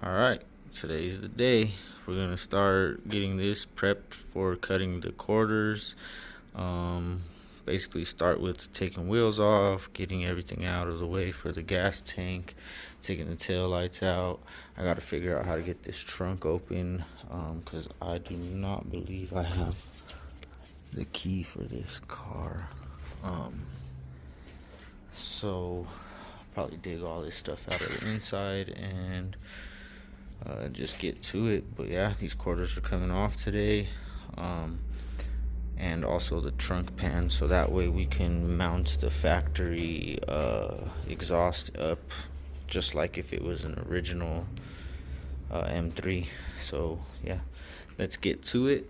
Alright, today's the day. We're gonna start getting this prepped for cutting the quarters. Basically start with taking wheels off, getting everything out of the way for the gas tank, taking the tail lights out. I gotta figure out how to get this trunk open, because I do not believe I have the key for this car. So probably dig all this stuff out of the inside and just get to it. But yeah, these quarters are coming off today, and also the trunk pan, so that way we can mount the factory exhaust up just like if it was an original M3. So yeah, let's get to it.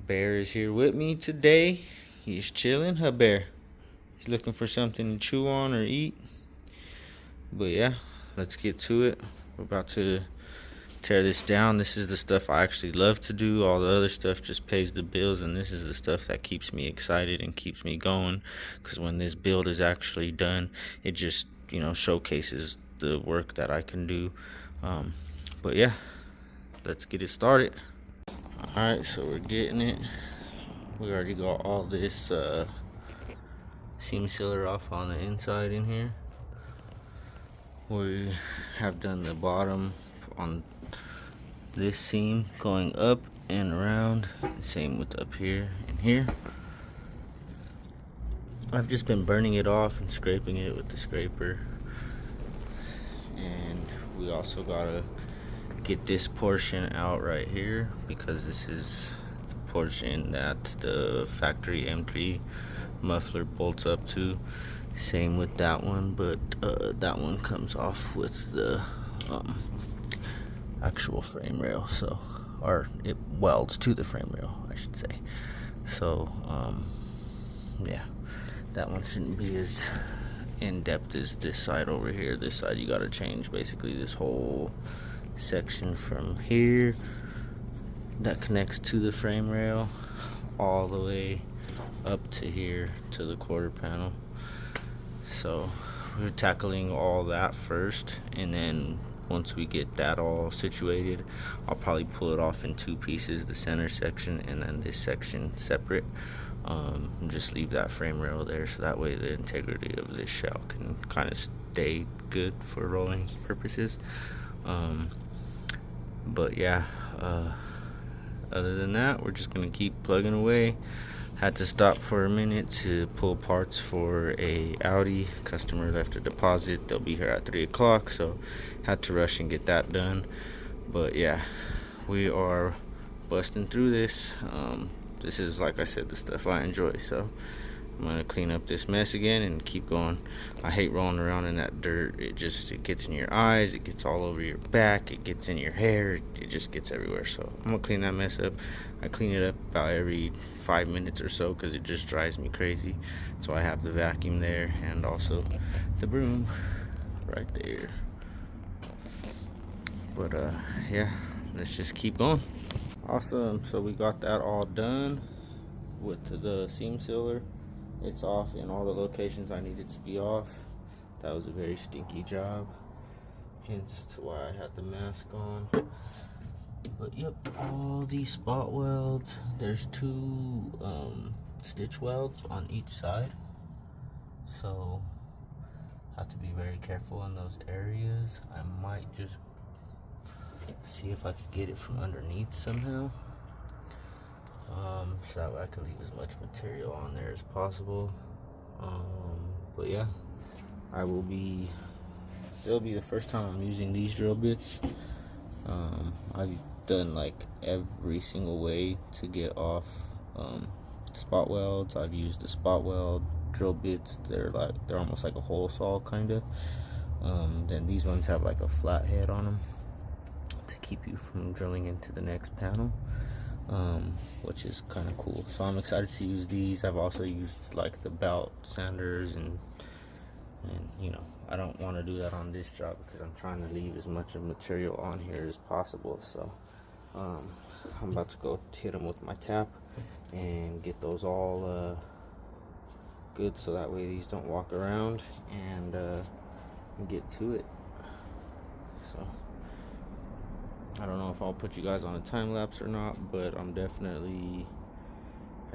Bear is here with me today. He's chilling. Huh, Bear? He's looking for something to chew on or eat. But yeah, let's get to it. We're about to tear this down. This is the stuff I actually love to do. All the other stuff just pays the bills, and this is the stuff that keeps me excited and keeps me going, because when this build is actually done, it just, showcases the work that I can do. But yeah, let's get it started. Alright, so we're getting it. We already got all this seam sealer off on the inside in here. We have done the bottom on this seam going up and around, same with up here and here. I've just been burning it off and scraping it with the scraper. And we also gotta get this portion out right here, because this is the portion that the factory M3 muffler bolts up to. Same with that one, but that one comes off with the actual frame rail, so, or it welds to the frame rail, I should say. So yeah, that one shouldn't be as in depth as this side over here. This side you gotta change basically this whole section from here that connects to the frame rail all the way up to here to the quarter panel. So we're tackling all that first, and then once we get that all situated, I'll probably pull it off in two pieces, the center section and then this section separate. And just leave that frame rail there, so that way the integrity of this shell can kind of stay good for rolling purposes. But yeah, other than that, we're just gonna keep plugging away. Had to stop for a minute to pull parts for a Audi. Customer left a deposit. They'll be here at 3 o'clock, so had to rush and get that done. But yeah, we are busting through this. This is, like I said, the stuff I enjoy, so I'm gonna clean up this mess again and keep going. I hate rolling around in that dirt. It gets in your eyes, it gets all over your back, it gets in your hair, it just gets everywhere. So I'm gonna clean that mess up. I clean it up about every 5 minutes or so, because it just drives me crazy. So I have the vacuum there and also the broom right there. But yeah, let's just keep going. Awesome, so we got that all done with the seam sealer. It's off in all the locations I needed to be off. That was a very stinky job, hence to why I had the mask on. But yep, all these spot welds, there's two stitch welds on each side, so have to be very careful in those areas. I might just see if I could get it from underneath somehow, so that way I can leave as much material on there as possible. But yeah, it'll be the first time I'm using these drill bits. I've done like every single way to get off spot welds. I've used the spot weld drill bits. They're almost like a hole saw kind of. Then these ones have like a flat head on them to keep you from drilling into the next panel, which is kind of cool. So I'm excited to use these. I've also used like the belt sanders, and I don't want to do that on this job because I'm trying to leave as much of material on here as possible. So I'm about to go hit them with my tap and get those all good, so that way these don't walk around, and get to it. So I don't know if I'll put you guys on a time lapse or not, but I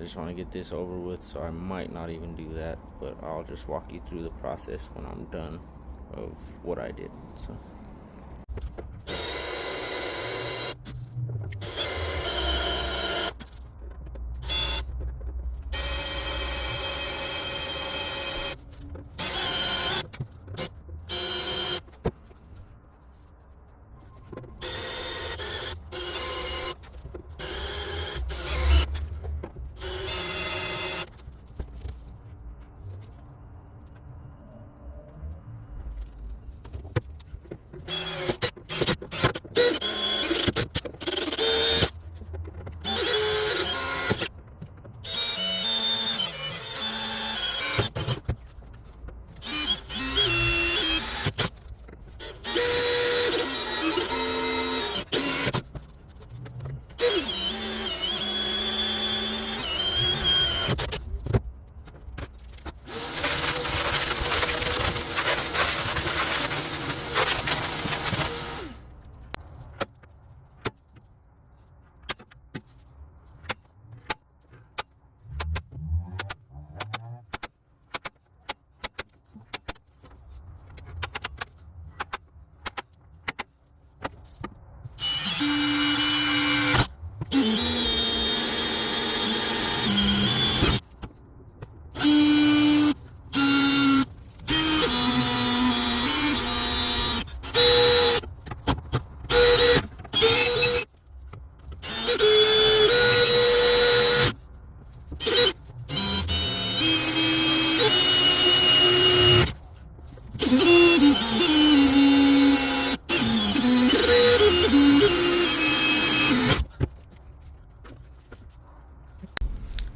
just want to get this over with, so I might not even do that, but I'll just walk you through the process when I'm done of what I did.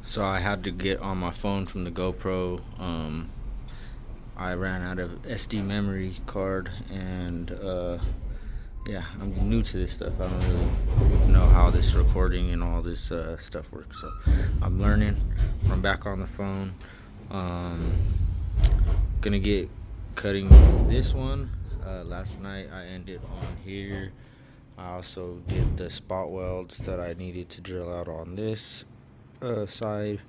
So I had to get on my phone from the GoPro. I ran out of SD memory card, and yeah, I'm new to this stuff. I don't really know how this recording and all this stuff works, so I'm learning. I'm back on the phone. Gonna get cutting this one. Last night I ended on here. I also did the spot welds that I needed to drill out on this side,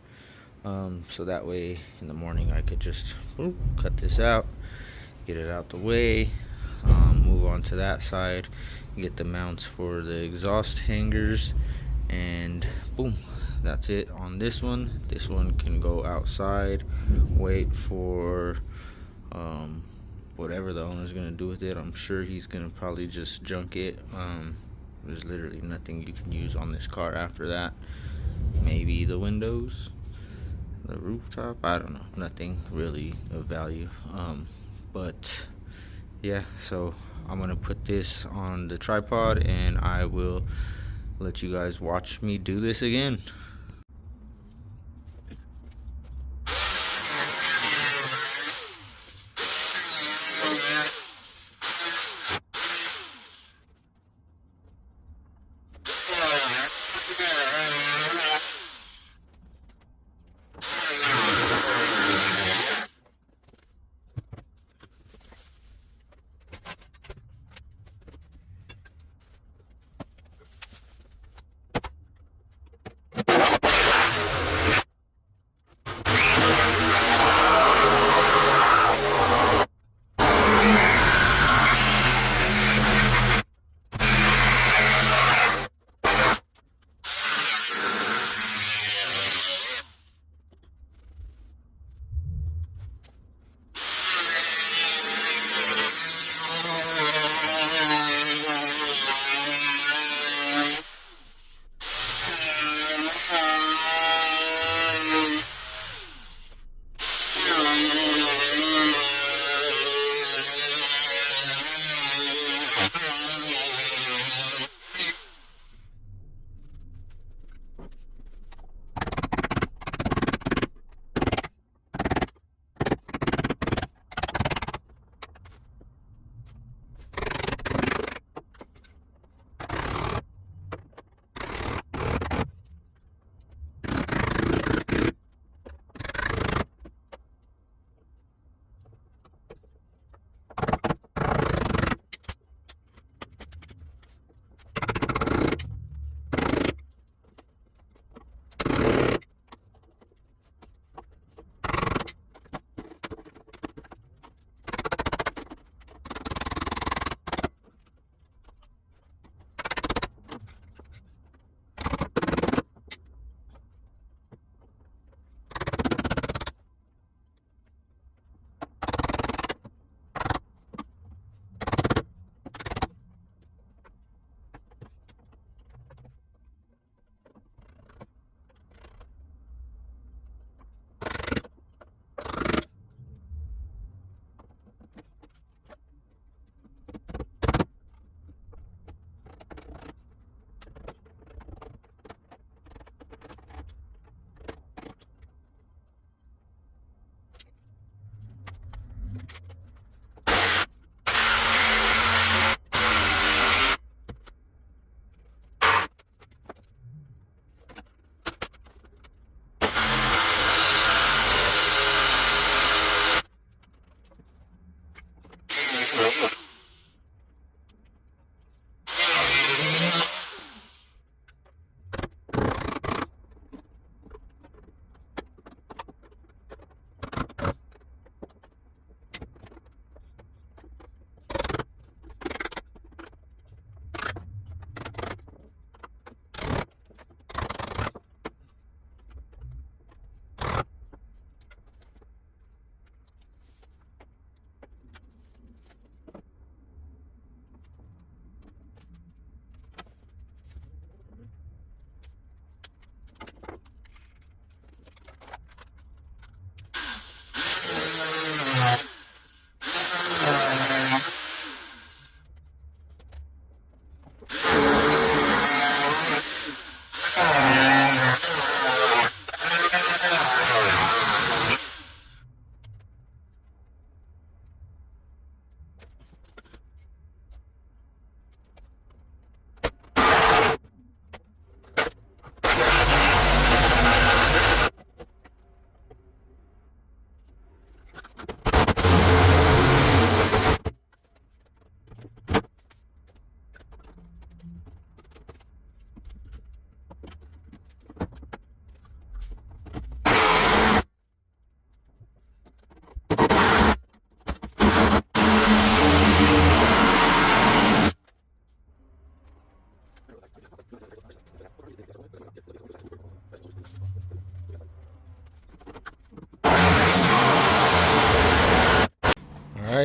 so that way in the morning I could just cut this out, get it out the way, move on to that side, get the mounts for the exhaust hangers, and boom, that's it on this one. This one can go outside, wait for whatever the owner's gonna do with it. I'm sure he's gonna probably just junk it. There's literally nothing you can use on this car after that. Maybe the windows, the rooftop, I don't know, nothing really of value. But yeah, so I'm gonna put this on the tripod and I will let you guys watch me do this again.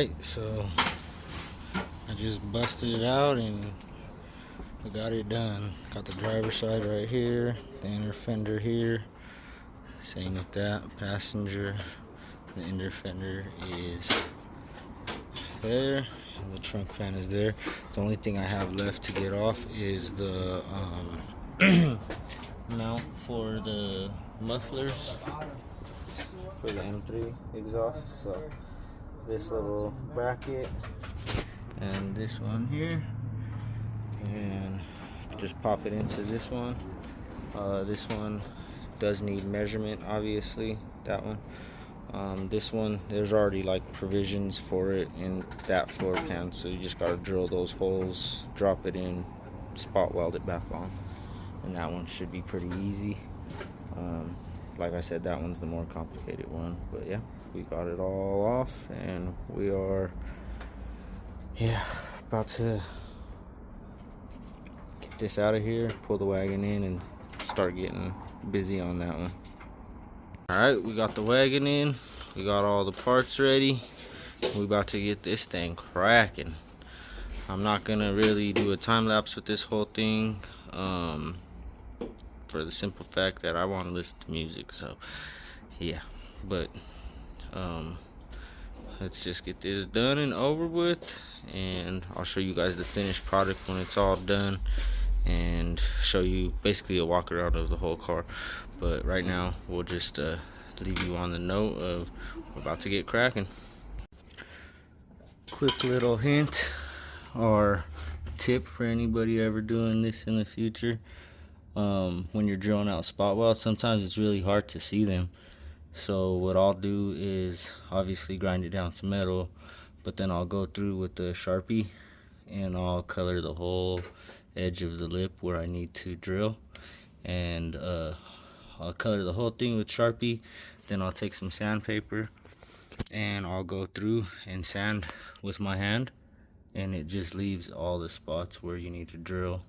Alright, so I just busted it out and I got it done. Got the driver's side right here, the inner fender here, same with that, passenger, the inner fender is there, and the trunk pan is there. The only thing I have left to get off is the mount for the mufflers for the M3 exhaust. So this little bracket and this one here, and just pop it into this one. This one does need measurement, obviously, that one. This one, there's already like provisions for it in that floor pan, so you just gotta drill those holes, drop it in, spot weld it back on, and that one should be pretty easy. Like I said, that one's the more complicated one, but yeah, we got it all off, and we are about to get this out of here, pull the wagon in, and start getting busy on that one. Alright, we got the wagon in, we got all the parts ready, we about to get this thing cracking. I'm not gonna really do a time lapse with this whole thing, for the simple fact that I want to listen to music. So yeah, but let's just get this done and over with, and I'll show you guys the finished product when it's all done, and show you basically a walk around of the whole car. But right now we'll just leave you on the note of we're about to get cracking. Quick little hint or tip for anybody ever doing this in the future: when you're drilling out spot welds, sometimes it's really hard to see them. So what I'll do is obviously grind it down to metal, but then I'll go through with the Sharpie and I'll color the whole edge of the lip where I need to drill, and I'll color the whole thing with Sharpie. Then I'll take some sandpaper and I'll go through and sand with my hand, and it just leaves all the spots where you need to drill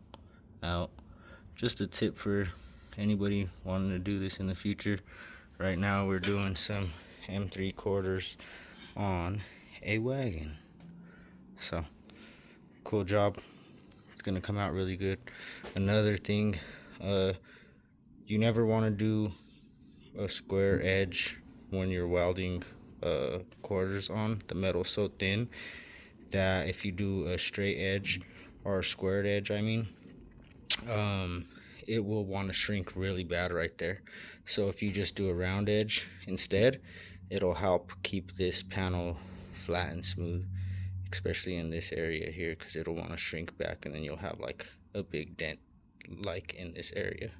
out. Just a tip for anybody wanting to do this in the future. Right now we're doing some M3/4 on a wagon, so cool job. It's gonna come out really good. Another thing, you never want to do a square edge when you're welding quarters on. The metal's so thin that if you do a straight edge or a squared edge, I mean, it will want to shrink really bad right there. So if you just do a round edge instead, it'll help keep this panel flat and smooth, especially in this area here, because it'll want to shrink back, and then you'll have like a big dent like in this area.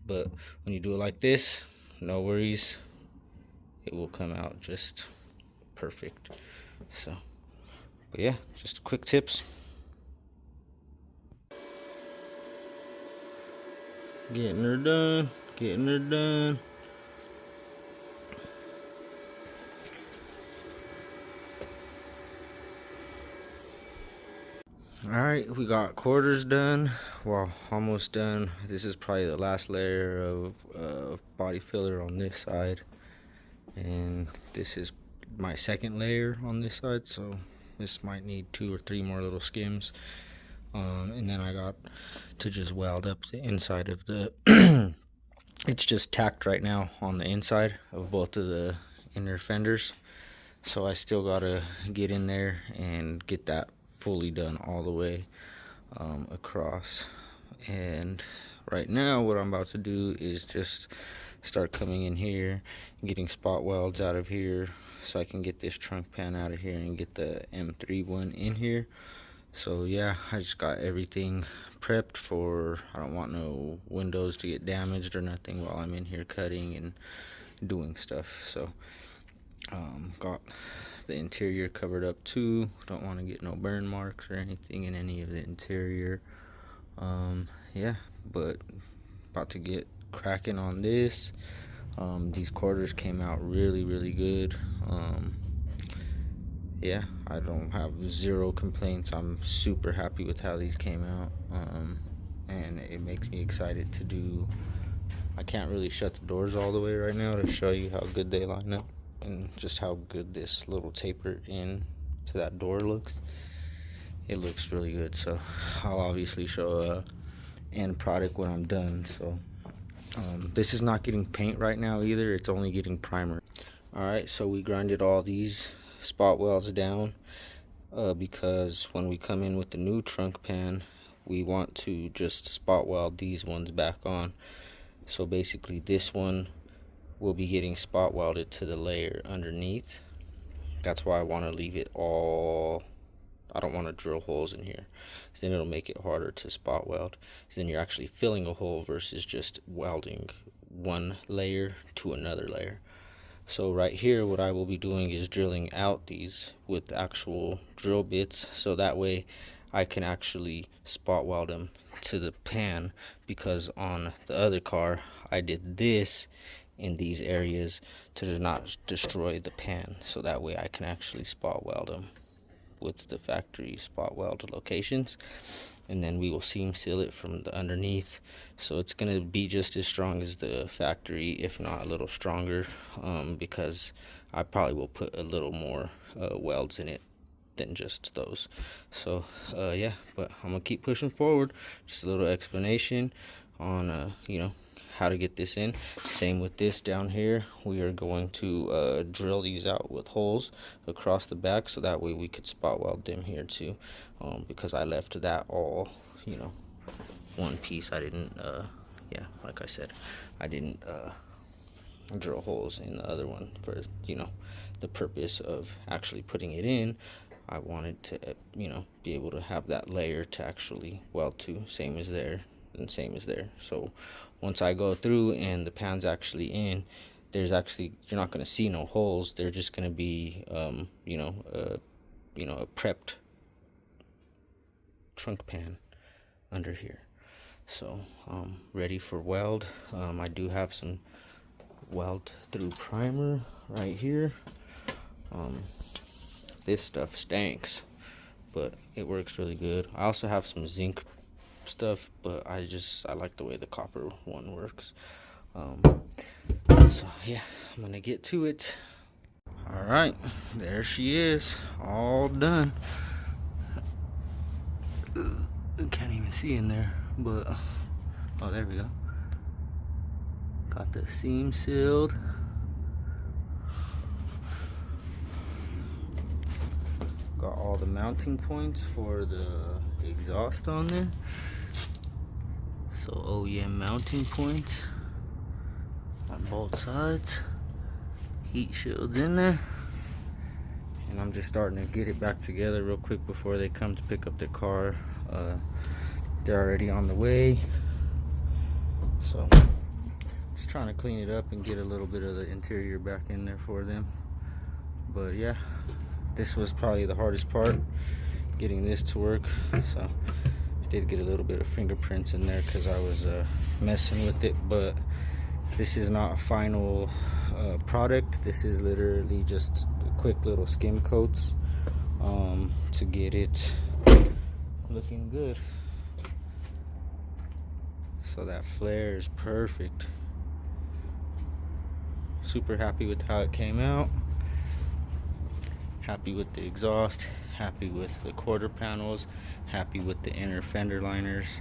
But when you do it like this, no worries, it will come out just perfect. So, but yeah, just quick tips. Getting her done, getting her done. Alright, we got quarters done. Well, almost done. This is probably the last layer of body filler on this side, and this is my second layer on this side, so this might need 2 or 3 more little skims. And then I got to just weld up the inside of the it's just tacked right now on the inside of both of the inner fenders, so I still gotta get in there and get that fully done all the way across. And right now what I'm about to do is just start coming in here and getting spot welds out of here, so I can get this trunk pan out of here and get the M3 one in here. So yeah, I just got everything prepped for, I don't want no windows to get damaged or nothing while I'm in here cutting and doing stuff. So got the interior covered up too. Don't want to get no burn marks or anything in any of the interior. Yeah, but about to get cracking on this. These quarters came out really good. Yeah, I don't have 0 complaints. I'm super happy with how these came out, and it makes me excited to do. I can't really shut the doors all the way right now to show you how good they line up and just how good this little taper in that door looks. It looks really good. So I'll obviously show end product when I'm done. So this is not getting paint right now either, it's only getting primer. Alright, so we grinded all these spot welds down because when we come in with the new trunk pan, we want to just spot weld these ones back on. So basically this one will be getting spot welded to the layer underneath. That's why I want to leave it all, I don't want to drill holes in here, so then it'll make it harder to spot weld. So then you're actually filling a hole versus just welding one layer to another layer. So right here, what I will be doing is drilling out these with actual drill bits, so that way I can actually spot weld them to the pan, because on the other car I did this in these areas to not destroy the pan, so that way I can actually spot weld them with the factory spot weld locations, and then we will seam seal it from the underneath, so it's going to be just as strong as the factory, if not a little stronger, because I probably will put a little more welds in it than just those. So yeah, but I'm gonna keep pushing forward. Just a little explanation on you know, how to get this in. Same with this down here, we are going to drill these out with holes across the back, so that way we could spot weld them here too, because I left that all, you know, one piece. I didn't yeah, like I said, I didn't drill holes in the other one for, you know, the purpose of actually putting it in. I wanted to, you know, be able to have that layer to actually weld to, same as there and same as there. So once I go through and the pan's actually in, there's actually, you're not going to see no holes. They're just going to be you know, a prepped trunk pan under here. So ready for weld. I do have some weld through primer right here. This stuff stinks, but it works really good. I also have some zinc stuff, but I like the way the copper one works. So yeah, I'm gonna get to it. All right, there she is, all done. Can't even see in there, but oh, there we go. Got the seam sealed. Got all the mounting points for the exhaust on there. So OEM mounting points on both sides. Heat shields in there. And I'm just starting to get it back together real quick before they come to pick up their car. They're already on the way. So just trying to clean it up and get a little bit of the interior back in there for them. But yeah, this was probably the hardest part, getting this to work. So I did get a little bit of fingerprints in there because I was messing with it, but this is not a final product. This is literally just quick little skim coats to get it looking good. So that flare is perfect. Super happy with how it came out. Happy with the exhaust, happy with the quarter panels, happy with the inner fender liners,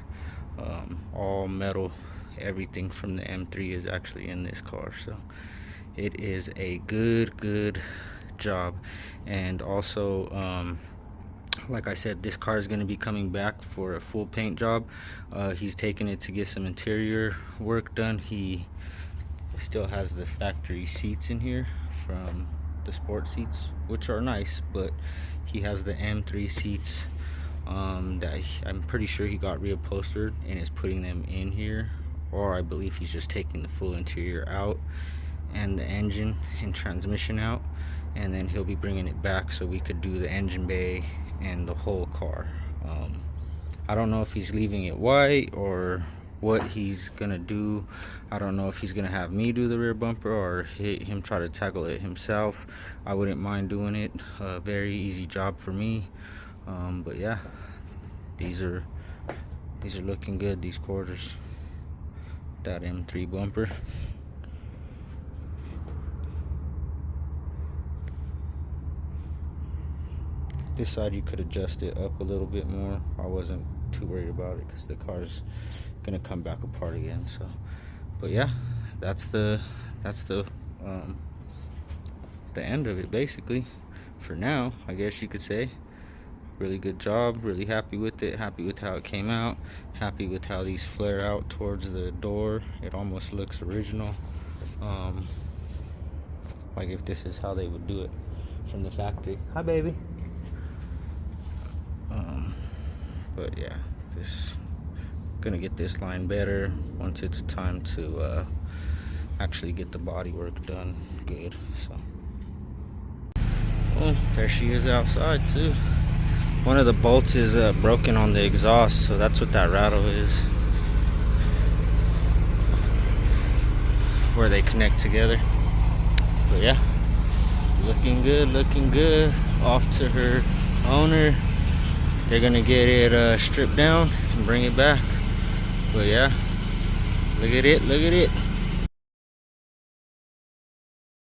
all metal. Everything from the M3 is actually in this car, so it is a good job. And also like I said, this car is going to be coming back for a full paint job. He's taking it to get some interior work done. He still has the factory seats in here from the sport seats, which are nice, but he has the M3 seats that I'm pretty sure he got reupholstered and is putting them in here, or I believe he's just taking the full interior out and the engine and transmission out, and then he'll be bringing it back so we could do the engine bay and the whole car. I don't know if he's leaving it white or what he's gonna do. I don't know if he's gonna have me do the rear bumper or him try to tackle it himself. I wouldn't mind doing it. Very easy job for me. But yeah, these are looking good, these quarters. That M3 bumper. This side you could adjust it up a little bit more. I wasn't too worried about it because the car's gonna come back apart again. So, but yeah, that's the end of it basically. For now, I guess you could say. Really good job, really happy with it, happy with how it came out, happy with how these flare out towards the door. It almost looks original, like if this is how they would do it from the factory. Hi baby. But yeah, this gonna get this line better once it's time to actually get the body work done good. So, oh, there she is outside too. One of the bolts is broken on the exhaust, so that's what that rattle is, where they connect together. But yeah, looking good. Off to her owner. They're gonna get it stripped down and bring it back. But yeah, look at it.